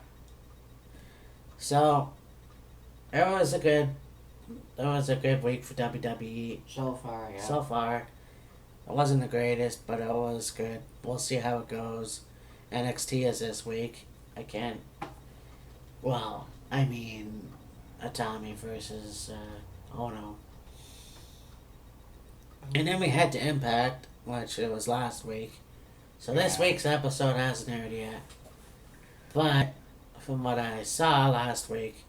So it was a good week for WWE. So far, yeah. So far, it wasn't the greatest, but it was good. We'll see how it goes. NXT is this week. Atami versus Ono. And then we head to Impact, which it was last week. So this week's episode hasn't aired yet. But from what I saw last week,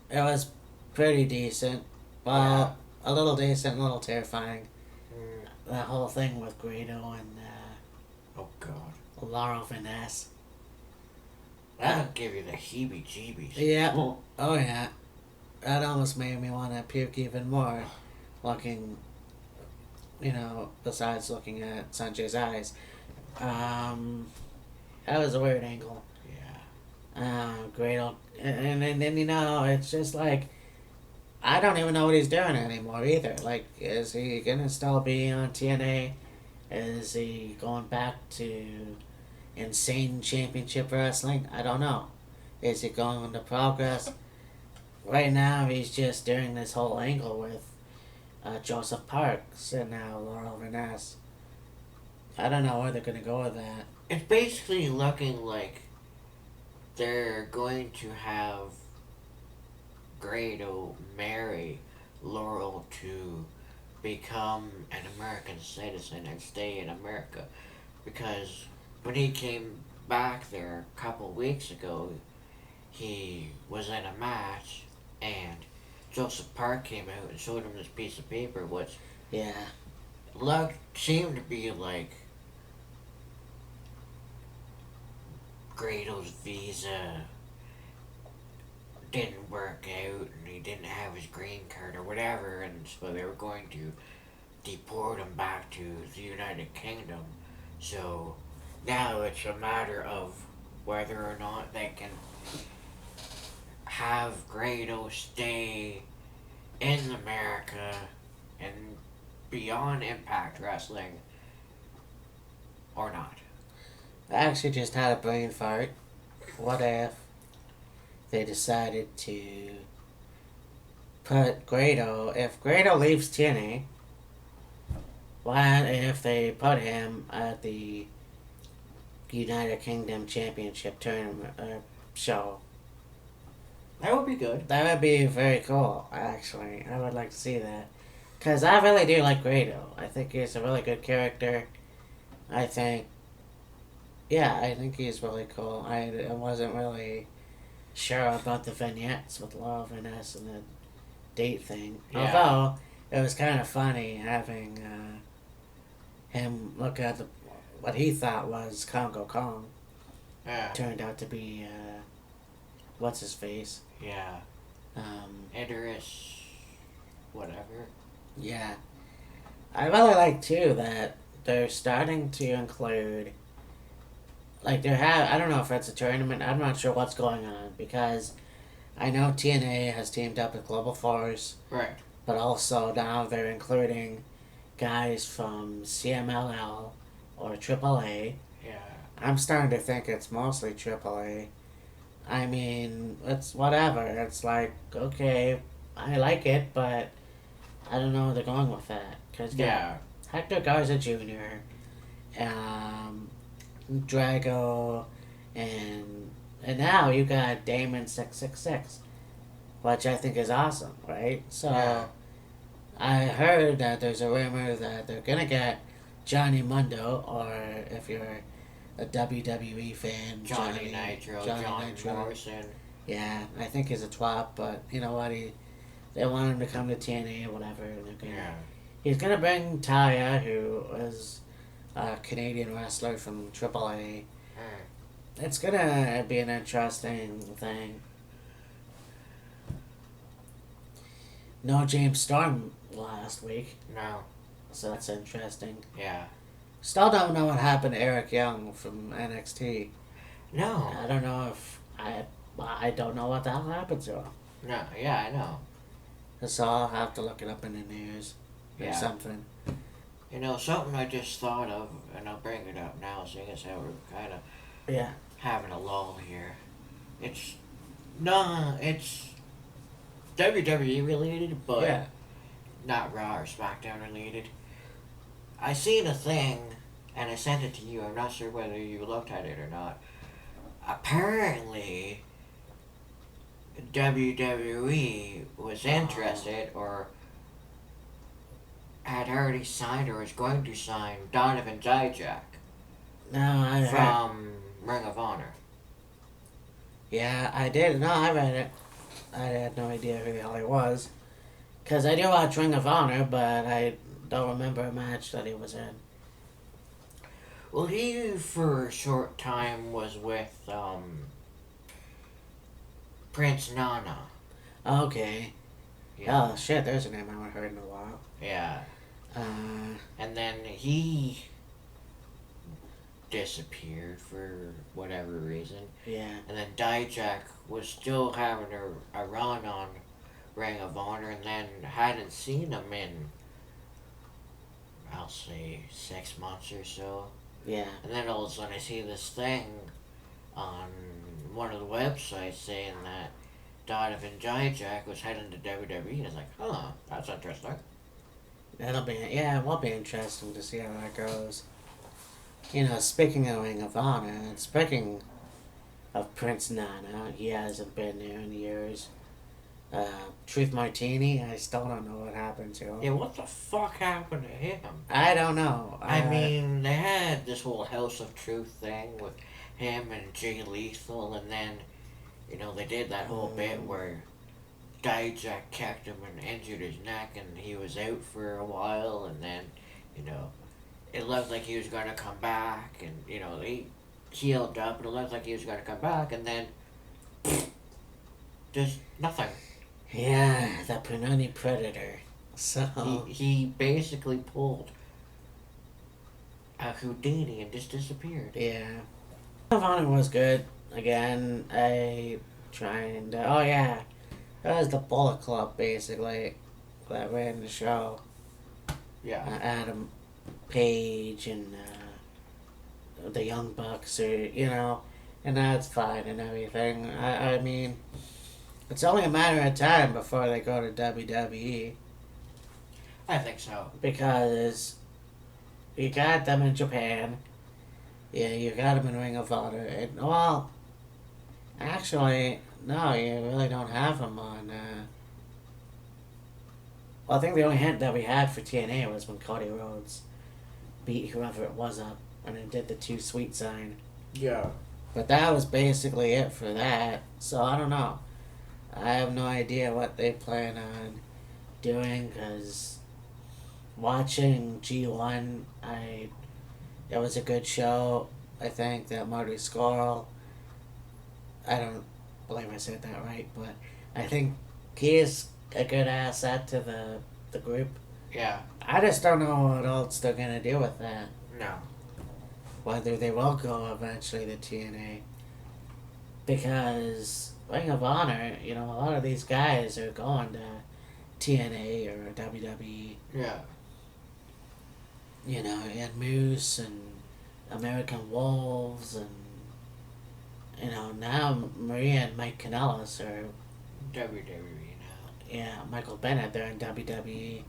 it was pretty decent. Well, a little decent, a little terrifying. That whole thing with Grado and oh god, Laurel Vaness. That'll give you the heebie-jeebies. Yeah. Oh yeah. That almost made me want to puke even more. Looking, besides looking at Sanjay's eyes. That was a weird angle. Yeah. Grado. And then, it's just like, I don't even know what he's doing anymore either. Like, is he going to still be on TNA? Is he going back to insane championship wrestling? I don't know. Is he going into Progress? Right now, he's just doing this whole angle with Joseph Parks and now Laurel Vaness. I don't know where they're going to go with that. It's basically looking like they're going to have Grado marry Laurel to become an American citizen and stay in America. Because when he came back there a couple weeks ago, he was in a match and Joseph Park came out and showed him this piece of paper which seemed to be like Grado's visa didn't work out and he didn't have his green card or whatever, and so they were going to deport him back to the United Kingdom. So now it's a matter of whether or not they can have Grado stay in America and be on Impact Wrestling or not. I actually just had a brain fart. What if they decided to put Grado, if Grado leaves TNA, what if they put him at the United Kingdom Championship tournament show? That would be good. That would be very cool, actually. I would like to see that. Because I really do like Grado. I think he's a really good character. I think he's really cool. I wasn't really sure about the vignettes with Law of Vanessa and the date thing. Yeah. Although, it was kind of funny having him look at what he thought was Congo Kong. Yeah. Turned out to be, what's his face? Yeah. Idris. Whatever. Yeah. I really like, too, that they're starting to include, like, I don't know if it's a tournament, I'm not sure what's going on, because I know TNA has teamed up with Global Force, Right. but also now they're including guys from CMLL or AAA. Yeah. I'm starting to think it's mostly AAA. I mean, it's whatever. It's like, okay, I like it, but I don't know where they're going with that. Cause Yeah. Hector Garza Jr., Drago, and now you got Damon 666, which I think is awesome, right? So Yeah. I heard that there's a rumor that they're gonna get Johnny Mundo, or if you're a WWE fan, Johnny Nitro. John Morrison. Yeah, I think he's a twat, but you know what? They want him to come to TNA or whatever. And Yeah. He's gonna bring Taya, who is a Canadian wrestler from AAA. It's gonna be an interesting thing. No James Storm last week, No. so that's interesting. Yeah. Still don't know what happened to Eric Young from NXT. No. I don't know if I don't know what the hell happened to him. No. Yeah, I know. So I'll have to look it up in the news or Yeah. something. You know, something I just thought of, and I'll bring it up now, seeing as how we're kind of Yeah. having a lull here. It's WWE related, but Yeah. not Raw or SmackDown related. I seen a thing, and I sent it to you. I'm not sure whether you looked at it or not. Apparently, WWE was interested, or had already signed, or was going to sign Donovan Dijak No, I heard. from Ring of Honor. Yeah, I did. No, I read it. I had no idea who the hell he was. Because I do watch Ring of Honor, but I don't remember a match that he was in. Well, he, for a short time, was with, Prince Nana. Okay. Yeah. Oh, shit, there's a name I haven't heard in a while. Yeah. And then he disappeared for whatever reason. Yeah. And then Dijak was still having a run on Ring of Honor, and then hadn't seen him in, I'll say, 6 months or so. Yeah. And then all of a sudden I see this thing on one of the websites saying that Donovan Dijak was heading to WWE. I was like, huh, that's interesting. It will be interesting to see how that goes. You know, speaking of Ring of Honor, and speaking of Prince Nana, he hasn't been there in years. Truth Martini, I still don't know what happened to him. Yeah, what the fuck happened to him? I don't know. I mean, they had this whole House of Truth thing with him and Jay Lethal, and then, you know, they did that whole bit where Dijak kicked him and injured his neck, and he was out for a while, and then, you know, it looked like he was going to come back, and, you know, he healed up, and it looked like he was going to come back, and then, just nothing. Yeah, the Punani Predator. So He basically pulled a Houdini and just disappeared. yeah, Ring of Honor was good. Again, oh yeah, that was the Bullet Club basically that ran the show. Yeah. Adam Page and the Young Bucks, or and that's fine and everything. I mean, it's only a matter of time before they go to WWE I think so. because you got them in Japan. Yeah, you got them in Ring of Honor, and well, actually, no, you really don't have them on. Well, I think the only hint that we had for TNA was when Cody Rhodes beat whoever it was up and then did the Too Sweet sign. Yeah. But that was basically it for that. So I don't know. I have no idea what they plan on doing because watching G1, it was a good show. I think that Marty Scurll, I don't believe I said that right, but I think he is a good asset to the group. Yeah. I just don't know what else they're gonna do with that. No. Whether they will go eventually to TNA, because Ring of Honor, a lot of these guys are going to TNA or WWE. Yeah. And Moose and American Wolves and now Maria and Mike Kanellis are WWE now. yeah, Michael Bennett, they're in WWE.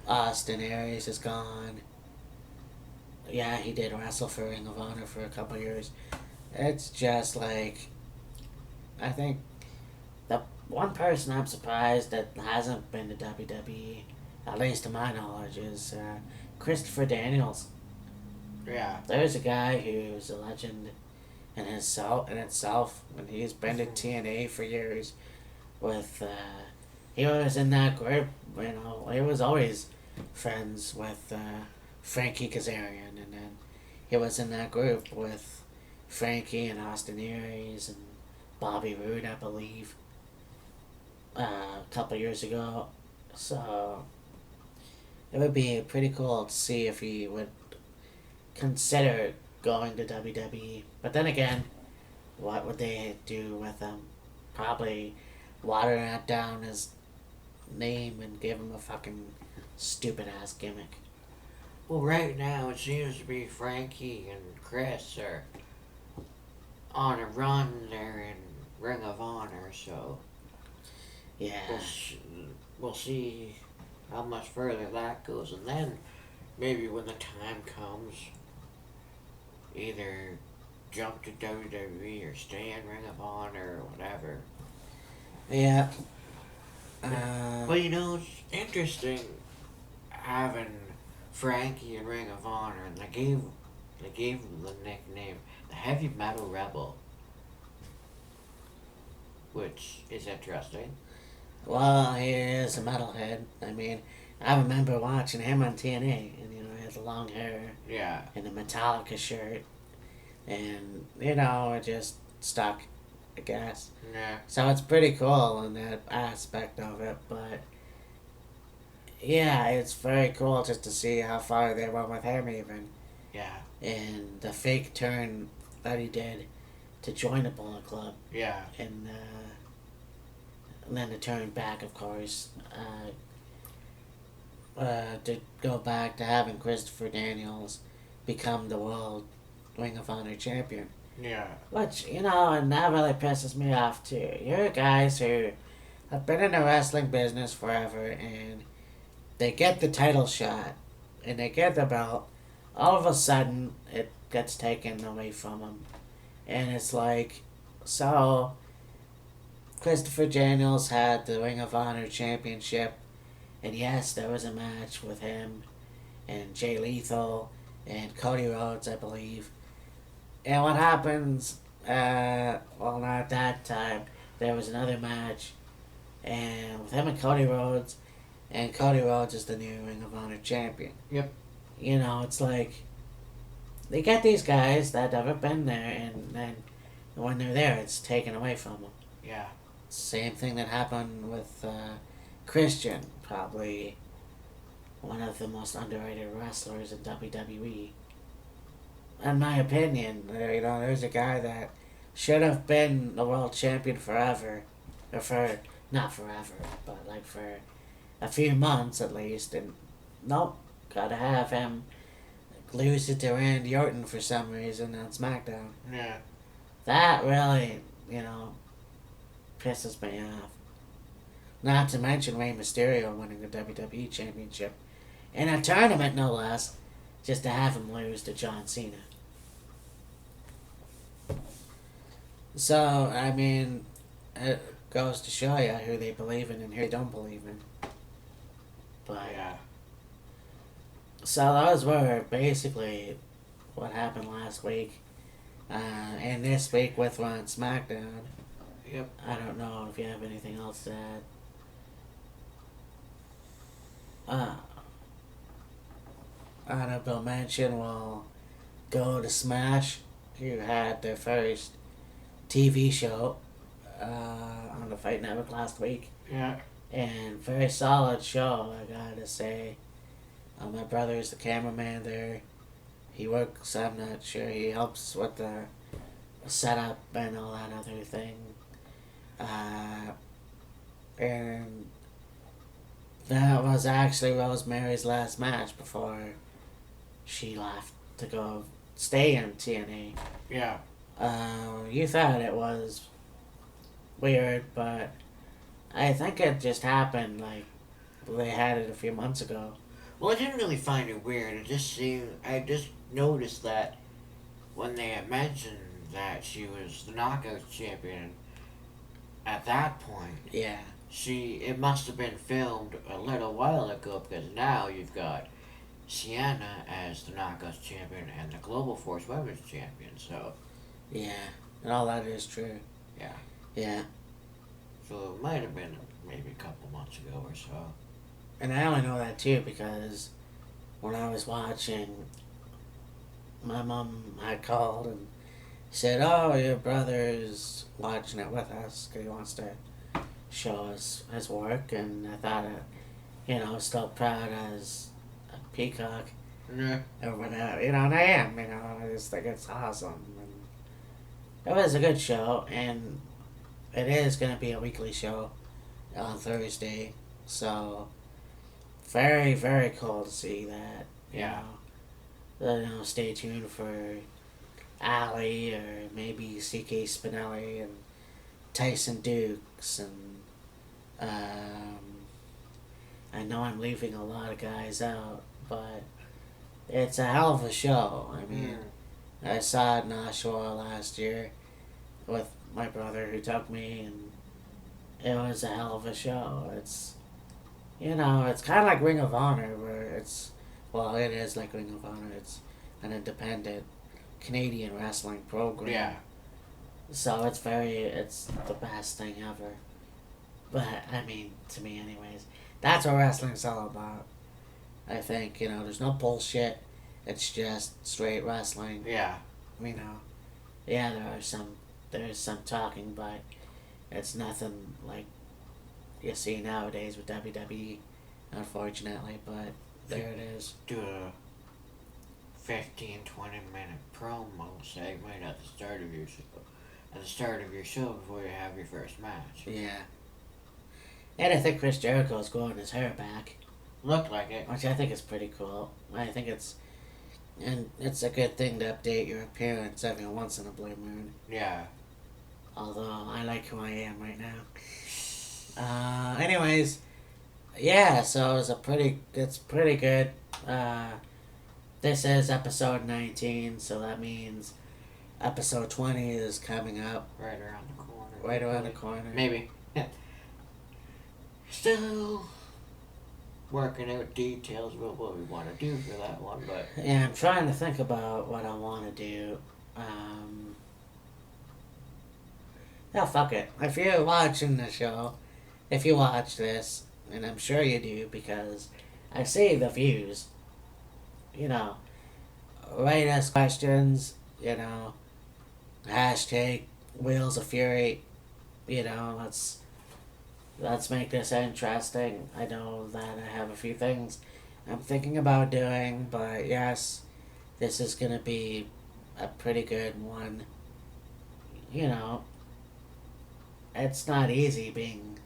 Austin Aries is gone. Yeah, he did wrestle for Ring of Honor for a couple years. It's just like, I think the one person I'm surprised that hasn't been to WWE, at least to my knowledge, is Christopher Daniels. Yeah. There's a guy who's a legend in itself, and he's been to TNA for years. With he was in that group, he was always friends with Frankie Kazarian, and then he was in that group with Frankie and Austin Aries and Bobby Roode, I believe, a couple years ago. So it would be pretty cool to see if he would consider going to WWE. But then again, what would they do with him? Probably water that down his name and give him a fucking stupid ass gimmick. Well, right now it seems to be Frankie and Chris are on a run there in Ring of Honor, so Yeah. we'll see how much further that goes, and then maybe when the time comes, either jump to WWE or stay in Ring of Honor or whatever. Yeah. Well, it's interesting having Frankie in Ring of Honor, and they gave him the nickname the Heavy Metal Rebel, which is interesting. Well, he is a metalhead. I mean, I remember watching him on TNA, and he had the long hair Yeah. and the Metallica shirt, and it just stuck, I guess. Yeah. So it's pretty cool in that aspect of it, but yeah, it's very cool just to see how far they went with him even, Yeah. and the fake turn that he did to join the Bullet Club, Yeah. and then to turn back, of course, to go back to having Christopher Daniels become the World Ring of Honor champion. Yeah. Which, and that really pisses me off too. You're guys who have been in the wrestling business forever, and they get the title shot, and they get the belt. All of a sudden, it gets taken away from them. And it's like, so, Christopher Daniels had the Ring of Honor championship, and yes, there was a match with him and Jay Lethal and Cody Rhodes, I believe. And what happens, well, not at that time, there was another match, and with him and Cody Rhodes is the new Ring of Honor champion. Yep. It's like, they get these guys that haven't been there, and then when they're there, it's taken away from them. Yeah. Same thing that happened with Christian, probably one of the most underrated wrestlers in WWE. In my opinion, there's a guy that should have been the world champion forever, or for, not forever, but like for a few months at least, and nope, gotta have him lose it to Randy Orton for some reason on SmackDown. Yeah. That really, pisses me off. Not to mention Rey Mysterio winning the WWE Championship in a tournament, no less, just to have him lose to John Cena. So, I mean, it goes to show you who they believe in and who they don't believe in. But, Yeah. so those were basically what happened last week. And this week with Raw and SmackDown. Yep. I don't know if you have anything else to add. Honorable mention will go to Smash, who had their first TV show on the Fight Network last week. Yeah. And very solid show, I gotta say. My brother's the cameraman there. He works, I'm not sure, he helps with the setup and all that other thing. And that was actually Rosemary's last match before she left to go stay in TNA. Yeah. You thought it was weird, but I think it just happened like they had it a few months ago. Well, I didn't really find it weird. I just noticed that when they had mentioned that she was the Knockouts champion, at that point, Yeah. it must have been filmed a little while ago, because now you've got Sienna as the Knockouts champion and the Global Force Women's champion, so. Yeah. And all that is true. Yeah. Yeah. So it might have been maybe a couple months ago or so. And I only know that too because when I was watching, my mom had called and said, "Oh, your brother's watching it with us because he wants to show us his work." And I thought, still proud as a peacock Yeah. or whatever, and I am, I just think it's awesome. And it was a good show, and it is going to be a weekly show on Thursday, so very, very cool to see that. Yeah. Stay tuned for Ali or maybe CK Spinelli and Tyson Dukes, and I know I'm leaving a lot of guys out, but it's a hell of a show. I mean, I saw it in Oshawa last year with my brother who took me, and it was a hell of a show. It's it's kind of like Ring of Honor, where it is like Ring of Honor. It's an independent Canadian wrestling program. Yeah. So it's the best thing ever. But, I mean, to me anyways, that's what wrestling's all about. I think, there's no bullshit. It's just straight wrestling. Yeah. Yeah, there's some talking, but it's nothing like you see nowadays with WWE, unfortunately, but there it is. Do a 15-20 minute promo segment at the start of your show before you have your first match. Yeah. And I think Chris Jericho's growing his hair back. Looked like it. Which I think is pretty cool. I think it's a good thing to update your appearance every once in a blue moon. Yeah. Although I like who I am right now. Anyways, yeah, so it's pretty good. This is episode 19, so that means episode 20 is coming up. Right around the corner. Right around the corner. Maybe. Still working out details about what we want to do for that one, but... Yeah, I'm trying to think about what I want to do. Fuck it. If you're watching the show, if you watch this, and I'm sure you do because I see the views, write us questions, hashtag WHEELZ of FURY, let's make this interesting. I know that I have a few things I'm thinking about doing, but yes, this is gonna be a pretty good one. It's not easy being,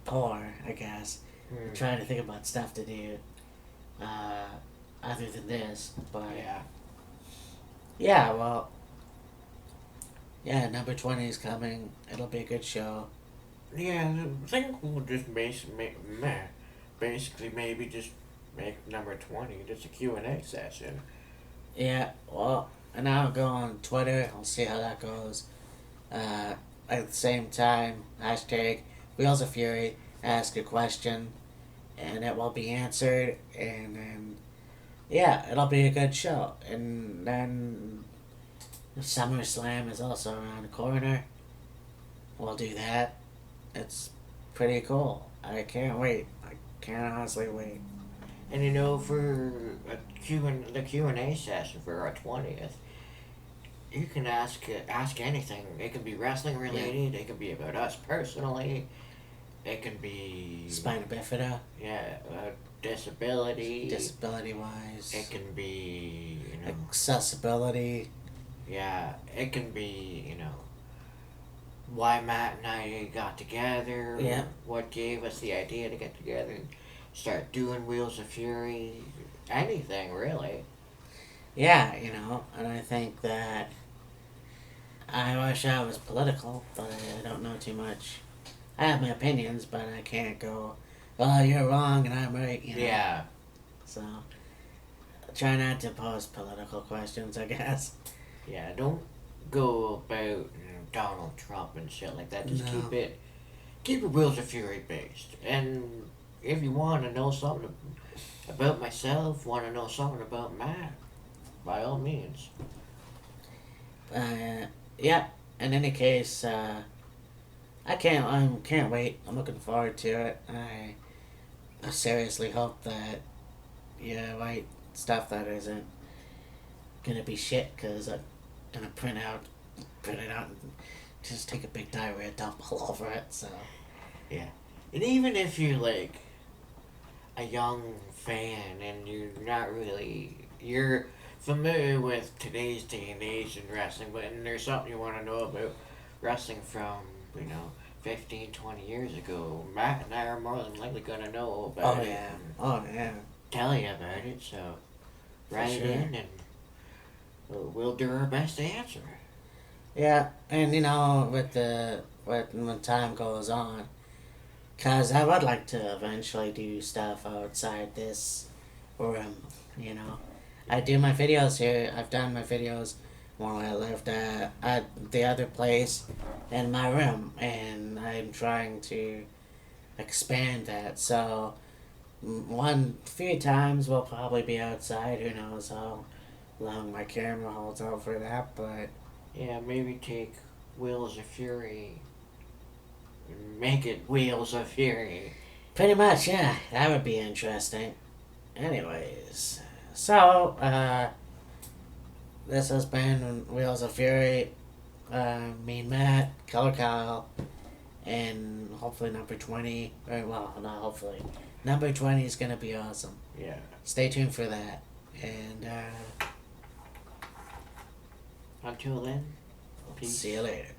poor, I guess. I'm trying to think about stuff to do. other than this. But Yeah. yeah, well, yeah, number 20 is coming. It'll be a good show. Yeah, I think we'll just basically maybe just make number 20 just a Q&A session. Yeah, well, and I'll go on Twitter. I'll see how that goes. At the same time, hashtag Wheels of Fury, ask a question, and it will be answered, and then, yeah, it'll be a good show. And then SummerSlam is also around the corner. We'll do that. It's pretty cool. I can't wait. I can't honestly wait. And for the Q&A session for our 20th, you can ask anything. It can be wrestling related. It can be about us personally. It can be Spina bifida. Yeah, disability. Disability wise. It can be accessibility. Yeah, it can be why Matt and I got together. Yeah. What gave us the idea to get together and start doing Wheels of Fury. Anything really. Yeah, and I think that I wish I was political, but I don't know too much. I have my opinions, but I can't go, well, you're wrong and I'm right, Yeah. So, try not to pose political questions, I guess. Yeah, don't go about Donald Trump and shit like that. Just keep it Wheels of Fury based. And if you want to know something about myself, want to know something about Matt, by all means. Yeah, in any case, I can't wait. I'm looking forward to it. I seriously hope that you write stuff that isn't gonna be shit, because I'm gonna print it out and just take a big diarrhea dump all over it, so. Yeah. And even if you're like a young fan and you're familiar with today's day and age in wrestling, but and there's something you want to know about wrestling from 15, 20 years ago, Matt and I are more than likely going to know about it. Yeah. Oh, yeah. Tell you about it, so write sure. in and we'll do our best to answer it. Yeah, and when time goes on, because I would like to eventually do stuff outside this room, I do my videos here. I've done my videos when I lived at the other place in my room, and I'm trying to expand that. So, few times we'll probably be outside. Who knows how long my camera holds out for that, but yeah, maybe take Wheels of Fury and make it Wheels of Fury. Pretty much, yeah. That would be interesting. Anyways, so, this has been Wheels of Fury. Me and Matt, Color Kyle, and hopefully number 20. Well, not hopefully. Number 20 is going to be awesome. Yeah. Stay tuned for that. And, until then, peace. See you later.